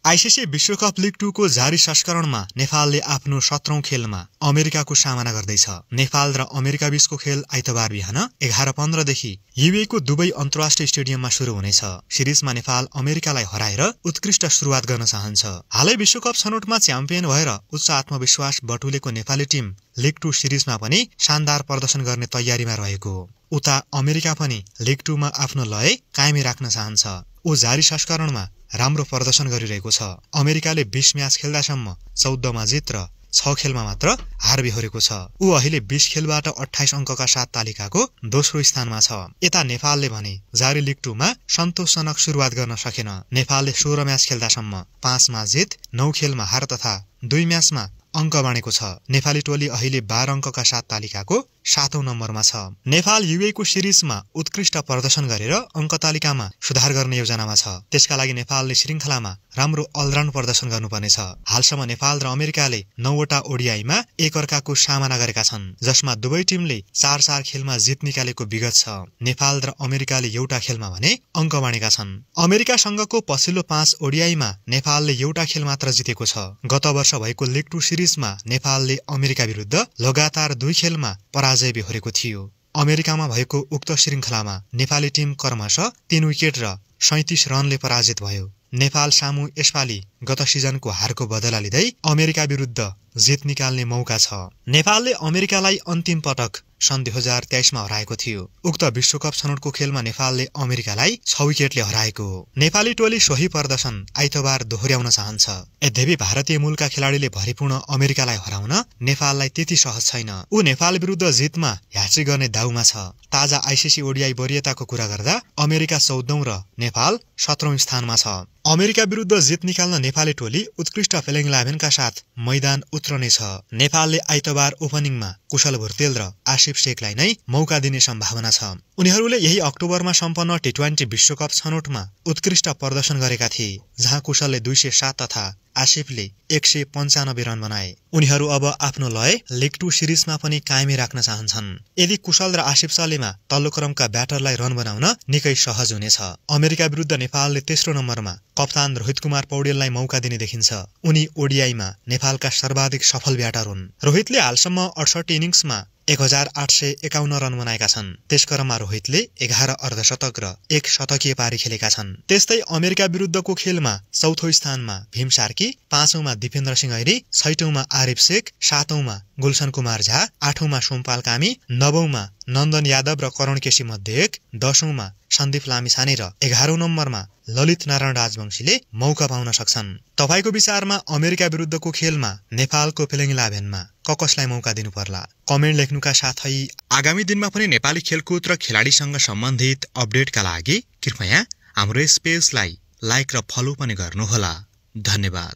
ICC विश्वकप league 2 को जारी संस्करणमा नेपालले आफ्नो 17औं खेलमा अमेरिकाको सामना गर्दैछ। नेपाल र अमेरिका बीचको खेल आइतबार बिहान 11:15 देखि युए को दुबई अन्तर्राष्ट्रिय स्टेडियममा शुरू हुनेछ। सिरिजमा नेपाल अमेरिकालाई हराएर उत्कृष्ट सुरुवात गर्न चाहन्छ। हालै विश्वकप छनौटमा च्याम्पियन भएर उच्च आत्मविश्वास बटुलेको नेपाली टिम लिग 2 सिरिजमा पनि शानदार प्रदर्शन गर्ने तयारीमा रहेको हो। उता अमेरिका पनि लिग 2 मा आफ्नो लय कायमै राख्न चाहन्छ। ऊ जारी संस्करणमा राम्रो प्रदर्शन गरिरहेको छ। अमेरिकाले 20 म्याच खेल्दासम्म 14 मा जित र 6 खेलमा मात्र हार बेहोरेको छ। ऊ अहिले 20 खेलबाट 28 अङ्कका साथ तालिकाको दोस्रो स्थानमा छ। यता नेपालले भने जारी लिग 2 मा सन्तोषजनक सुरुवात गर्न सकेन। नेपालले 16 म्याच खेल्दासम्म 5 मा जित, 9 खेलमा हार तथा 2 म्याचमा अङ्क बाँडेको छ। नेपाली टोली अहिले 12 अङ्कका साथ तालिकाको 7औं नम्बरमा छ। नेपाल युए को सिरिजमा उत्कृष्ट प्रदर्शन गरेर अङ्क तालिकामा सुधार गर्ने योजनामा छ। त्यसका लागि नेपालले श्रृङ्खलामा राम्रो अलराउन्ड प्रदर्शन गर्नुपर्नेछ। हालसम्म नेपाल र अमेरिकाले 9 वटा ओडिआईमा एकअर्काको सामना गरेका छन्, जसमा दुवै टिमले 4-4 खेलमा जित निकालेको विगत छ। नेपाल र अमेरिकाले एउटा खेलमा भने अङ्क बाँडेका छन्। अमेरिकासँगको पछिल्लो 5 ओडिआईमा नेपालले एउटा खेल मात्र जितेको छ। गत वर्ष भएको लिग 2 सिरिजमा नेपालले अमेरिका विरुद्ध लगातार 2 खेलमा पराजय बेहोरेको थियो। अमेरिकामा भएको उक्त श्रृङ्खलामा नेपाली टिम क्रमशः 3 विकेट र 37 रनले पराजित भयो। नेपाल सामु यसपालि गत सिजनको हारको बदला लिँदै अमेरिका विरुद्ध जित निकाल्ने मौका छ। नेपालले अमेरिकालाई अन्तिम पटक सन् 2023 मा हराएको थियो। उक्त विश्वकप छनौटको खेलमा नेपालले अमेरिकालाई 6 विकेटले हराएको हो। नेपाली टोली सोही प्रदर्शन आइतबार दोहोर्याउन चाहन्छ। यद्यपि भारतीय मूलका खेलाडीले भरिपूर्ण अमेरिकालाई हराउन नेपाललाई त्यति सहज छैन। ऊ नेपाल विरुद्ध जितमा ह्याट्रिक गर्ने दाउमा छ। ताजा आईसीसी ओडिआई वरियताको कुरा गर्दा अमेरिका 14औं र नेपाल 17औं स्थानमा छ। अमेरिका विरुद्ध जित निकाल्न नेपाली टोली उत्कृष्ट प्लेइङ 11 का साथ मैदान उत्रनेछ। नेपालले आइतबार ओपनिङमा कुशल भुर्तेल र आसिफ शेखलाई नै मौका दिने सम्भावना छ। उनीहरूले यही अक्टोबरमा सम्पन्न टी20 विश्वकप छनौटमा उत्कृष्ट प्रदर्शन गरेका थिए, जहाँ कुशलले 207 तथा आसिफले 195 रन बनाए। उनीहरू अब आफ्नो लय लिग 2 सिरिजमा पनि कायमै राख्न चाहन्छन्। यदि कुशल र आसिफ सलेमा तल्लो क्रमका ब्याटरलाई रन बनाउन निकै सहज हुनेछ। अमेरिका विरुद्ध नेपालले तेस्रो नम्बरमा कप्तान रोहित कुमार पौडेललाई मौका दिने देखिन्छ। उनी ओडिआईमा नेपालका सर्वाधिक सफल ब्याटर हुन्। रोहितले हालसम्म 68 इनिङ्समा 1851 रन बनाएका छन्। त्यसक्रममा रोहितले 11 अर्धशतक र 1 शतकीय पारी खेलेका छन्। त्यस्तै अमेरिका विरुद्धको खेलमा चौथो स्थानमा भीम सार्की, 5औं मा दिपेन्द्र सिंह ऐरी, 6औं मा आरिफ शेख, 7औं मा गुलशन कुमार झा, 8औं मा सोमपाल कामी, 9औं मा नन्दन यादव र करण केसी मध्ये एक, 10औं मा सन्दीप लामिछाने र 11औं नम्बरमा ललित नारायण राजवंशीले मौका पाउन सक्छन्। तपाईको विचारमा अमेरिका विरुद्धको खेलमा नेपालको प्लेइङ 11मा कसलाई मौका दिनु पर्ला? कमेन्ट लेख्नुका साथै आगामी दिनमा पनि नेपाली खेलकुद र खेलाडीसँग सम्बन्धित अपडेटका लागि कृपया हाम्रो यस पेजलाई लाइक र फलो पनि गर्नुहोला। धन्यवाद।